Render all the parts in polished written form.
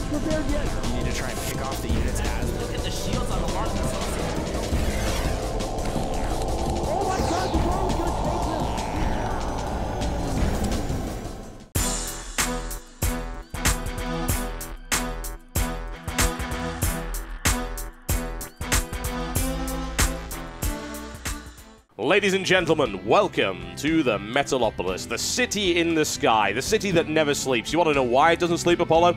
prepared yet. You need to try and pick off the units as look at the shields on the mark. Oh my god, the ball is gonna take him. Ladies and gentlemen, welcome to the Metalopolis, the city in the sky, the city that never sleeps. You want to know why it doesn't sleep, Apollo?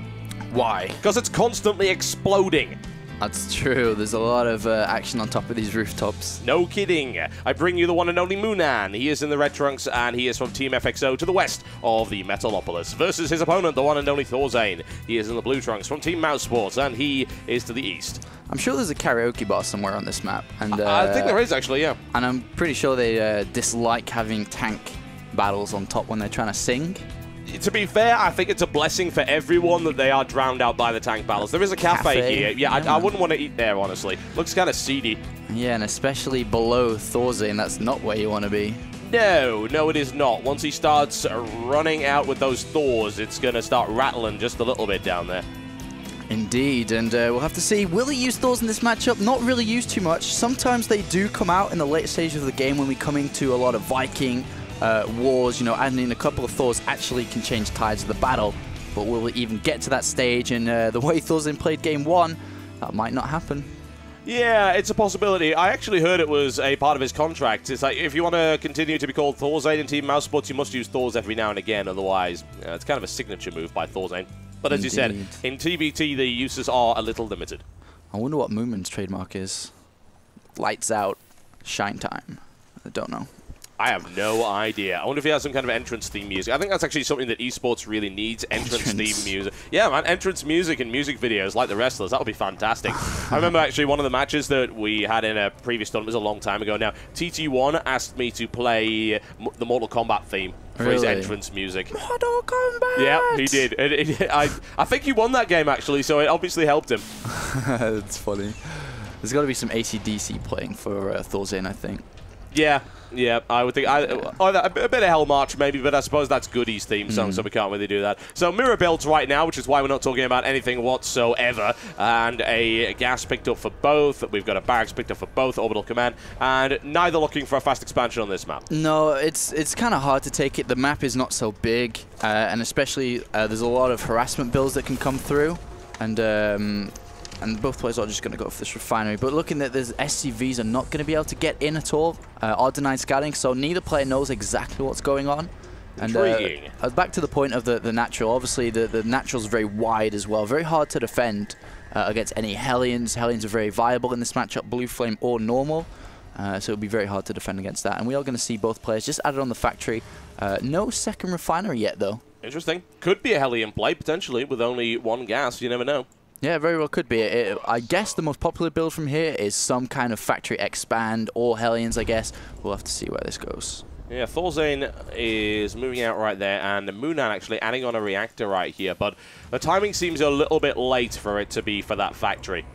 Why? Because it's constantly exploding. That's true. There's a lot of action on top of these rooftops. No kidding. I bring you the one and only mOoNan. He is in the red trunks, and he is from Team FXO to the west of the Metalopolis, versus his opponent, the one and only ThorZaIN. He is in the blue trunks from Team Mousesports, and he is to the east. I'm sure there's a karaoke bar somewhere on this map. And I think there is, actually, yeah. And I'm pretty sure they dislike having tank battles on top when they're trying to sing. To be fair, I think it's a blessing for everyone that they are drowned out by the tank battles. There is a cafe here. Yeah, I wouldn't want to eat there, honestly. Looks kind of seedy. Yeah, and especially below ThorZaIN, that's not where you want to be. No, it is not. Once he starts running out with those Thors, it's going to start rattling just a little bit down there. Indeed, and we'll have to see, will he use Thors in this matchup? Not really used too much. Sometimes they do come out in the late stages of the game when we come into a lot of Viking wars, you know, adding in a couple of Thors actually can change tides of the battle. But will we even get to that stage? And the way ThorZaIN played game one, that might not happen. Yeah, it's a possibility. I actually heard it was a part of his contract. It's like, if you want to continue to be called ThorZaIN in Team Mousesports, you must use Thors every now and again. Otherwise, it's kind of a signature move by ThorZaIN. But as you said, in TBT, the uses are a little limited. I wonder what mOoNan's trademark is. Lights out, shine time. I don't know. I have no idea. I wonder if he has some kind of entrance theme music. I think that's actually something that esports really needs, entrance theme music. Yeah, man, entrance music and music videos like the wrestlers. That would be fantastic. I remember actually one of the matches that we had in a previous tournament was a long time ago now. TT1 asked me to play the Mortal Kombat theme for his entrance music. Mortal Kombat! Yeah, he did. I think he won that game, actually, so it obviously helped him. That's funny. There's got to be some AC/DC playing for ThorZaIN, I think. Yeah, I would think a bit of Hell March maybe, but I suppose that's Goody's theme song, so we can't really do that. So mirror builds right now, which is why we're not talking about anything whatsoever, and a gas picked up for both. We've got a barracks picked up for both, orbital command, and neither looking for a fast expansion on this map. No, it's kind of hard to take it. The map is not so big, and especially there's a lot of harassment builds that can come through, and both players are just going to go for this refinery. But looking at this, SCVs are not going to be able to get in at all, are denied scouting, so neither player knows exactly what's going on. And back to the point of the natural, obviously the natural's very wide as well, very hard to defend against any Hellions. Hellions are very viable in this matchup, Blue Flame or normal, so it'll be very hard to defend against that. And we are going to see both players just added on the factory. No second refinery yet, though. Interesting. Could be a Hellion play, potentially, with only one gas, you never know. Yeah, very well could be. I guess the most popular build from here is some kind of factory expand or Hellions, I guess. We'll have to see where this goes. Yeah, ThorZaIN is moving out right there, and mOoNan actually adding on a reactor right here, but the timing seems a little bit late for it to be for that factory.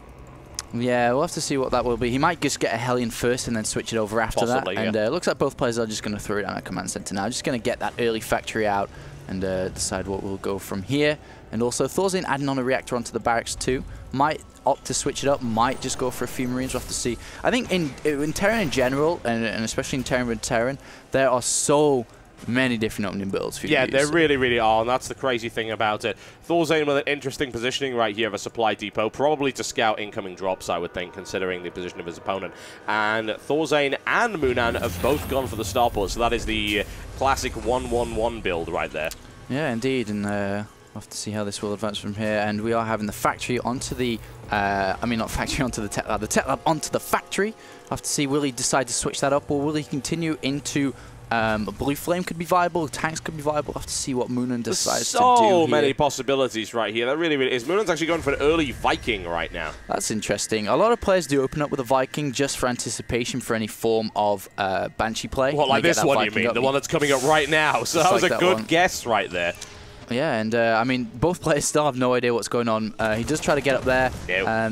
Yeah, we'll have to see what that will be. He might just get a Hellion first and then switch it over after Possibly, that. Yeah. And it looks like both players are just going to throw it down at command center now. Just going to get that early factory out and decide what will go from here. And also ThorZaIN adding on a reactor onto the barracks too. Might opt to switch it up, might just go for a few Marines. We'll have to see. I think in Terran in general, and especially in Terran, there are so many different opening builds for you to use. There really, really are, and that's the crazy thing about it. ThorZaIN with an interesting positioning right here of a supply depot, probably to scout incoming drops, I would think, considering the position of his opponent. And ThorZaIN and mOoNan have both gone for the starport, so that is the classic 1-1-1 build right there. Yeah, indeed, and we'll have to see how this will advance from here. And we are having the factory onto the, not factory onto the tech lab onto the factory. We'll have to see, will he decide to switch that up, or will he continue into Blue Flame could be viable, tanks could be viable. We'll have to see what mOoNan decides to do here. So many possibilities right here. That really, really is. mOoNan's actually going for an early Viking right now. That's interesting. A lot of players do open up with a Viking just for anticipation for any form of Banshee play. Well, like this one, you mean? The one that's coming up right now. So that was a good guess right there. Yeah, and I mean, both players still have no idea what's going on. He does try to get up there,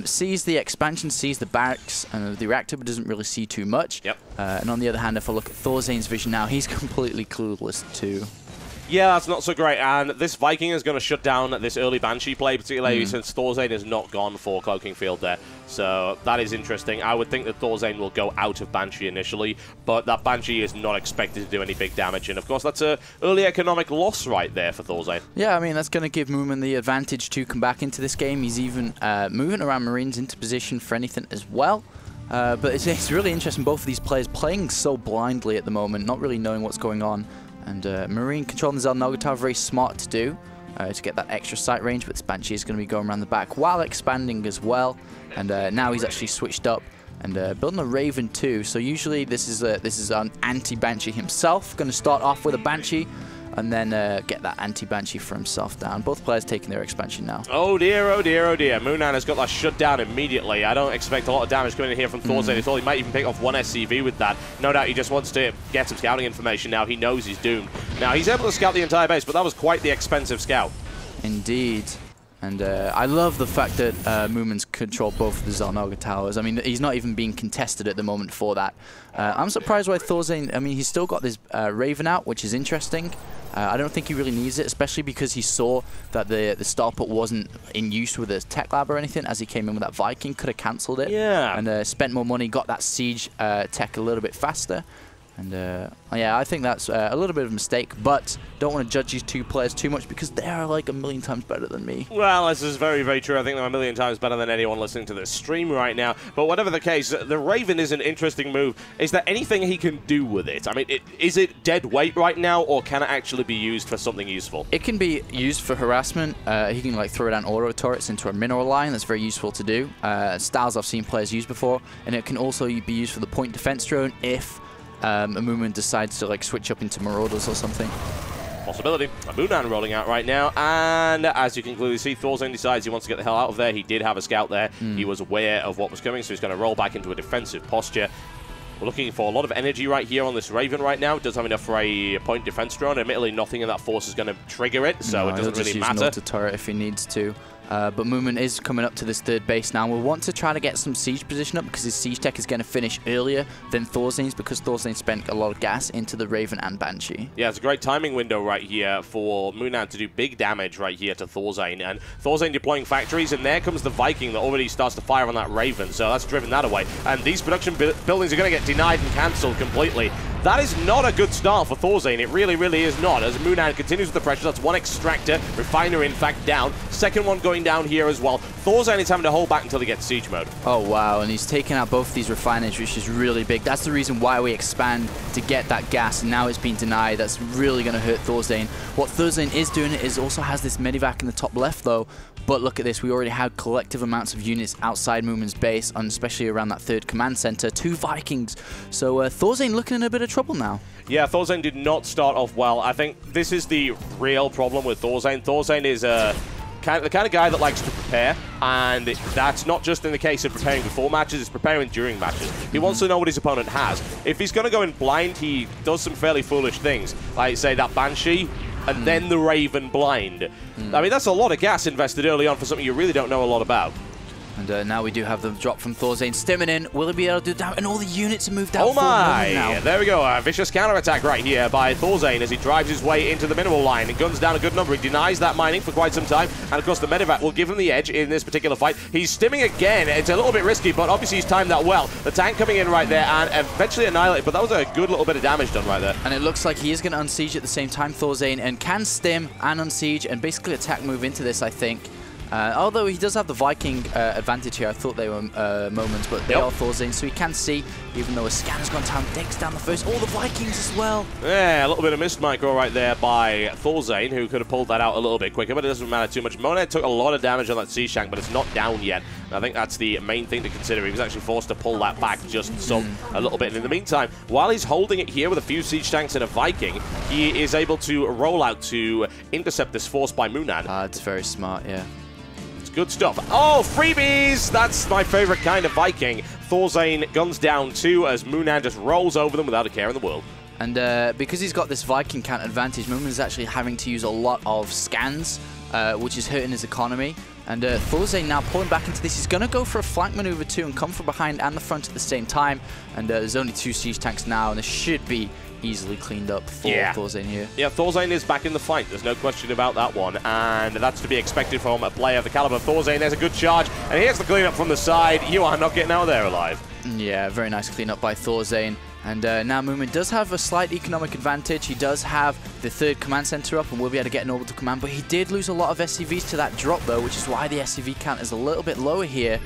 sees the expansion, sees the barracks and the reactor, but doesn't really see too much. Yep. And on the other hand, if I look at ThorZaIN's vision now, he's completely clueless too. Yeah, that's not so great, and this Viking is going to shut down this early Banshee play, particularly since ThorZaIN has not gone for Cloaking Field there. So that is interesting. I would think that ThorZaIN will go out of Banshee initially, but that Banshee is not expected to do any big damage, and of course that's an early economic loss right there for ThorZaIN. Yeah, I mean, that's going to give mOoNan the advantage to come back into this game. He's even moving around Marines into position for anything as well. But it's really interesting, both of these players playing so blindly at the moment, not really knowing what's going on. And Marine controlling the Xel'Naga Tower, very smart to do to get that extra sight range, but this Banshee is going to be going around the back while expanding as well. And now he's actually switched up and building a Raven too. So usually this is an anti-Banshee himself, going to start off with a Banshee and then get that anti-Banshee for himself down. Both players taking their expansion now. Oh dear, oh dear, oh dear. mOoNan has got that shut down immediately. I don't expect a lot of damage coming in here from ThorZaIN. He might even pick off one SCV with that. No doubt he just wants to get some scouting information now. He knows he's doomed. Now, he's able to scout the entire base, but that was quite the expensive scout. Indeed. And I love the fact that mOoNan's controlled both of the Xel'Naga Towers. I mean, he's not even being contested at the moment for that. I'm surprised why ThorZaIN, I mean, he's still got this Raven out, which is interesting. I don't think he really needs it, especially because he saw that the Starport wasn't in use with his tech lab or anything as he came in with that Viking, could have cancelled it. Yeah. And spent more money, got that siege tech a little bit faster. And yeah, I think that's a little bit of a mistake, but don't want to judge these two players too much because they are like a million times better than me. Well, this is very, very true. I think they're a million times better than anyone listening to this stream right now. But whatever the case, the Raven is an interesting move. Is there anything he can do with it? I mean, is it dead weight right now, or can it actually be used for something useful? It can be used for harassment. He can like throw down auto turrets into a mineral line. That's very useful to do. Styles I've seen players use before, and it can also be used for the point defense drone if mOoNan decides to like switch up into Marauders or something. Possibility. mOoNan rolling out right now, and as you can clearly see, ThorZaIN decides he wants to get the hell out of there. He did have a scout there. He was aware of what was coming, so he's going to roll back into a defensive posture. We're looking for a lot of energy right here on this Raven right now. It does have enough for a point defense drone. Admittedly, nothing in that force is going to trigger it, so it doesn't really matter. Use turret if he needs to. But mOoNan is coming up to this third base now. We'll want to try to get some siege position up because his siege tech is going to finish earlier than ThorZaIN's because ThorZaIN spent a lot of gas into the Raven and Banshee. Yeah, it's a great timing window right here for mOoNan to do big damage right here to ThorZaIN. And ThorZaIN deploying factories, and there comes the Viking that already starts to fire on that Raven. So that's driven that away. And these production buildings are going to get denied and cancelled completely. That is not a good start for ThorZaIN. It really, really is not. As mOoNan continues with the pressure, that's one extractor, refinery in fact down. Second one going down here as well. ThorZaIN is having to hold back until he gets siege mode. Oh wow, and he's taken out both these refineries, which is really big. That's the reason why we expand to get that gas, and now it's been denied. That's really going to hurt ThorZaIN. What ThorZaIN is doing is also has this medivac in the top left though. But look at this, we already had collective amounts of units outside mOoNan's base, and especially around that third command center, 2 Vikings. So ThorZaIN looking in a bit of trouble now. Yeah, ThorZaIN did not start off well. I think this is the real problem with ThorZaIN. ThorZaIN is the kind of guy that likes to prepare, and that's not just in the case of preparing before matches, it's preparing during matches. He wants to know what his opponent has. If he's going to go in blind, he does some fairly foolish things, like say that Banshee, and then the Raven blind. I mean, that's a lot of gas invested early on for something you really don't know a lot about. And now we do have the drop from ThorZaIN. Stimming in, will he be able to do that? And all the units have moved out. Oh my! Now. There we go, a vicious counterattack right here by ThorZaIN as he drives his way into the mineral line and guns down a good number. He denies that mining for quite some time, and of course the medevac will give him the edge in this particular fight. He's stimming again. It's a little bit risky, but obviously he's timed that well. The tank coming in right there and eventually annihilated, but that was a good little bit of damage done right there. And it looks like he is going to unsiege at the same time, ThorZaIN, and can stim and unsiege and basically attack move into this, I think. Although he does have the Viking advantage here. I thought they were moments, but they are ThorZaIN, so he can see, even though a scanner's gone down, takes down the first, all the Vikings as well. Yeah, a little bit of missed micro right there by ThorZaIN, who could have pulled that out a little bit quicker, but it doesn't matter too much. mOoNan took a lot of damage on that Sea Shank, but it's not down yet. And I think that's the main thing to consider. He was actually forced to pull that back just a little bit. And in the meantime, while he's holding it here with a few Siege Tanks and a Viking, he is able to roll out to intercept this force by mOoNan. It's very smart, yeah. Good stuff. Oh, freebies! That's my favorite kind of Viking. ThorZaIN guns down 2 as mOoNan just rolls over them without a care in the world. And because he's got this Viking count advantage, mOoNan is actually having to use a lot of scans, which is hurting his economy. And ThorZaIN now pulling back into this. He's going to go for a flank maneuver too and come from behind and the front at the same time. And there's only 2 siege tanks now, and there should be easily cleaned up for ThorZaIN here. Yeah, ThorZaIN is back in the fight. There's no question about that one. And that's to be expected from a player of the caliber of ThorZaIN. There's a good charge. And here's the cleanup from the side. You are not getting out of there alive. Yeah, very nice cleanup by ThorZaIN. And now mOoNan does have a slight economic advantage. He does have the third command center up and will be able to get an orbital command. But he did lose a lot of SCVs to that drop, though, which is why the SCV count is a little bit lower here.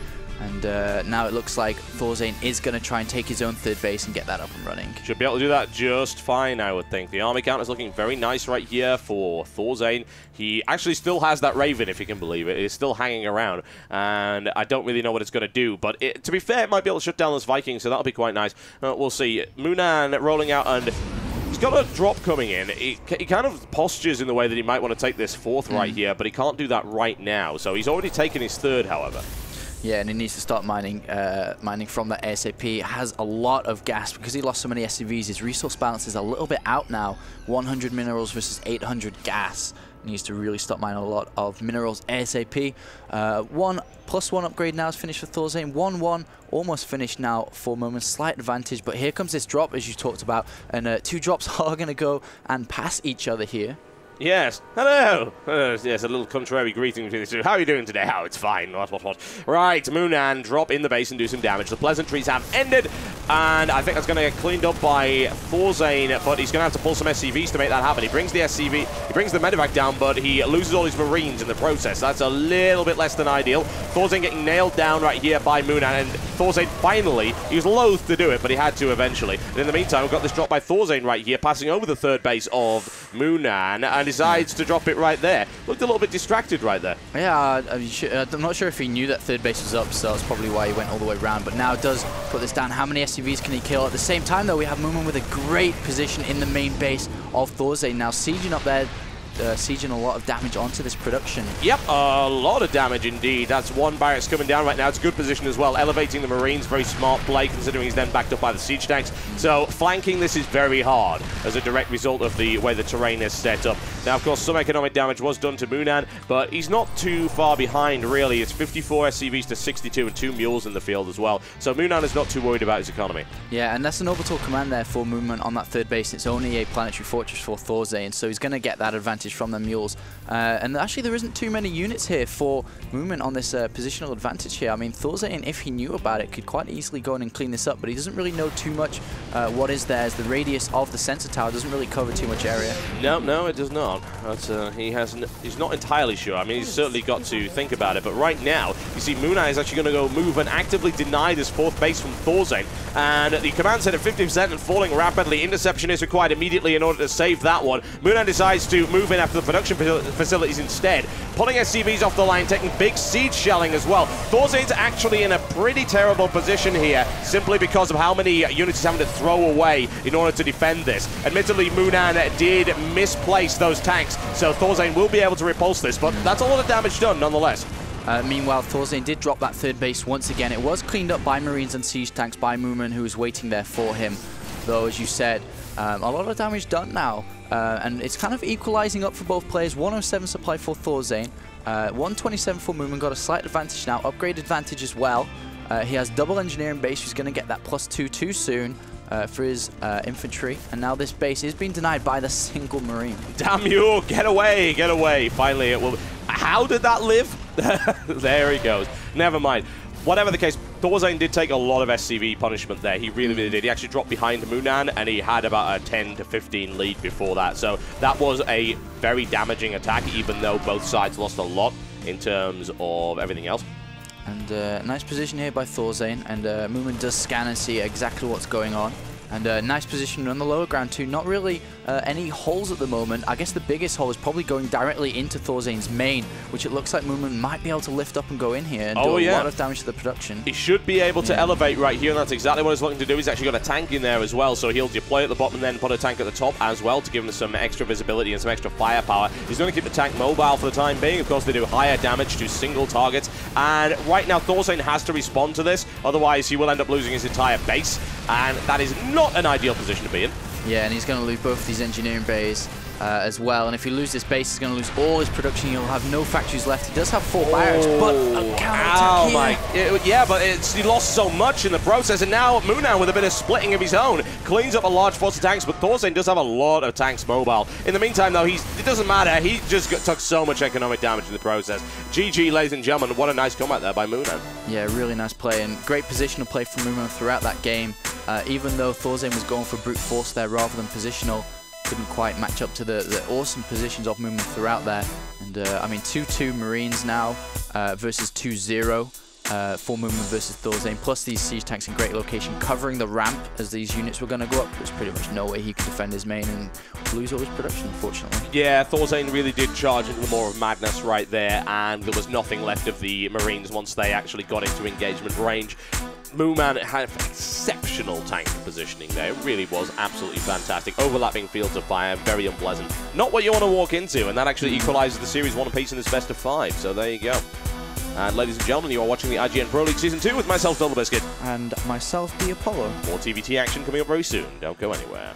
And now it looks like ThorZaIN is going to try and take his own third base and get that up and running. Should be able to do that just fine, I would think. The army count is looking very nice right here for ThorZaIN. He actually still has that Raven, if you can believe it. It's still hanging around, and I don't really know what it's going to do. But to be fair, it might be able to shut down those Vikings, so that'll be quite nice. We'll see. mOoNan rolling out, and he's got a drop coming in. He kind of postures in the way that he might want to take this fourth right here, but he can't do that right now. So he's already taken his third, however. Yeah, and he needs to start mining mining from that ASAP. He has a lot of gas because he lost so many SCVs. His resource balance is a little bit out now. 100 minerals versus 800 gas. He needs to really start mining a lot of minerals ASAP. 1+1 upgrade now is finished for ThorZaIN. 1-1 almost finished now for mOoNan. Slight advantage, but here comes this drop, as you talked about. And 2 drops are going to go and pass each other here. Yes. Hello. Yes, a little contrary greeting between the two. How are you doing today? Oh, it's fine. What? Right, mOoNan, drop in the base and do some damage. The pleasantries have ended, and I think that's going to get cleaned up by ThorZaIN, but he's going to have to pull some SCVs to make that happen. He brings the SCV, he brings the medevac down, but he loses all his Marines in the process. That's a little bit less than ideal. ThorZaIN getting nailed down right here by mOoNan, and ThorZaIN finally, he was loath to do it, but he had to eventually. And in the meantime, we've got this drop by ThorZaIN right here, passing over the third base of mOoNan, and decides to drop it right there. Looked a little bit distracted right there. Yeah, I'm not sure if he knew that third base was up, so that's probably why he went all the way around. But now does put this down. How many SCVs can he kill? At the same time, though, we have mOoNan with a great position in the main base of ThorZaIN. Now sieging up there, sieging a lot of damage onto this production. Yep, a lot of damage indeed. That's one barracks coming down right now. It's a good position as well. Elevating the Marines, very smart play considering he's then backed up by the siege tanks. So flanking this is very hard as a direct result of the way the terrain is set up. Now, of course, some economic damage was done to mOoNan, but he's not too far behind, really. It's 54 SCVs to 62 and 2 mules in the field as well. So mOoNan is not too worried about his economy. Yeah, and that's an orbital command there for mOoNan on that third base. It's only a planetary fortress for ThorZaIN, so he's going to get that advantage from the mules. And actually, there isn't too many units here for mOoNan on this positional advantage here. I mean, ThorZaIN, if he knew about it, could quite easily go in and clean this up, but he doesn't really know too much what is there, as the radius of the sensor tower doesn't really cover too much area. No, it does not. That's, he's not entirely sure. I mean, he's certainly got to think about it, but right now, you see mOoNan is actually going to go move and actively deny this fourth base from ThorZaIN, and the command set at 50% and falling rapidly. Interception is required immediately in order to save that one. mOoNan decides to move in after the production facilities instead, pulling SCVs off the line, taking big siege shelling as well. ThorZaIN's actually in a pretty terrible position here, simply because of how many units he's having to throw away in order to defend this. Admittedly, mOoNan did misplace those tanks, so ThorZaIN will be able to repulse this, but that's a lot of damage done nonetheless. Meanwhile, ThorZaIN did drop that third base once again. It was cleaned up by Marines and siege tanks by mOoNan, who was waiting there for him. Though, as you said, a lot of damage done now. And it's kind of equalizing up for both players. 107 supply for ThorZaIN, 127 for mOoNan. Got a slight advantage now, upgrade advantage as well. He has double engineering base, who's going to get that +2 too soon for his infantry. And now this base is being denied by the single Marine. Damn you, get away, get away. Finally it will. How did that live? There he goes. Never mind. Whatever the case, ThorZaIN did take a lot of SCV punishment there. He really, really did. He actually dropped behind mOoNan, and he had about a 10 to 15 lead before that. So that was a very damaging attack, even though both sides lost a lot in terms of everything else. And nice position here by ThorZaIN, and mOoNan does scan and see exactly what's going on. And nice position on the lower ground too. Not really any holes at the moment. I guess the biggest hole is probably going directly into ThorZaIN's main, which it looks like mOoNan might be able to lift up and go in here and do a lot of damage to the production. He should be able to elevate right here, and that's exactly what he's looking to do. He's actually got a tank in there as well, so he'll deploy at the bottom and then put a tank at the top as well to give him some extra visibility and some extra firepower. He's going to keep the tank mobile for the time being. Of course, they do higher damage to single targets, and right now ThorZaIN has to respond to this, otherwise he will end up losing his entire base, and that is not an ideal position to be in. Yeah, and he's going to lose both these engineering bays. as well. And if he loses this base, he's going to lose all his production. He'll have no factories left. He does have 4 barracks, but a counter-attack here. Yeah, but he lost so much in the process, and now mOoNan with a bit of splitting of his own cleans up a large force of tanks, but ThorZaIN does have a lot of tanks mobile. In the meantime, though, it doesn't matter. He just took so much economic damage in the process. GG, ladies and gentlemen. What a nice comeback there by mOoNan. Yeah, really nice play, and great positional play from mOoNan throughout that game. Even though ThorZaIN was going for brute force there rather than positional, couldn't quite match up to the awesome positions of mOoNan throughout there. And I mean, 2-2 Marines now versus 2-0 for mOoNan versus ThorZaIN, plus these siege tanks in great location covering the ramp as these units were going to go up. There's pretty much no way he could defend his main and lose all his production, unfortunately. Yeah, ThorZaIN really did charge into more of madness right there, and there was nothing left of the Marines once they actually got into engagement range. mOoNan had exceptional tank positioning there. It really was absolutely fantastic. Overlapping fields of fire, very unpleasant. Not what you want to walk into, and that actually equalizes the series 1 apiece in this best of 5. So there you go. And ladies and gentlemen, you are watching the IGN Pro League Season 2 with myself, DoubleBiscuit. And myself, the Apollo. More TVT action coming up very soon. Don't go anywhere.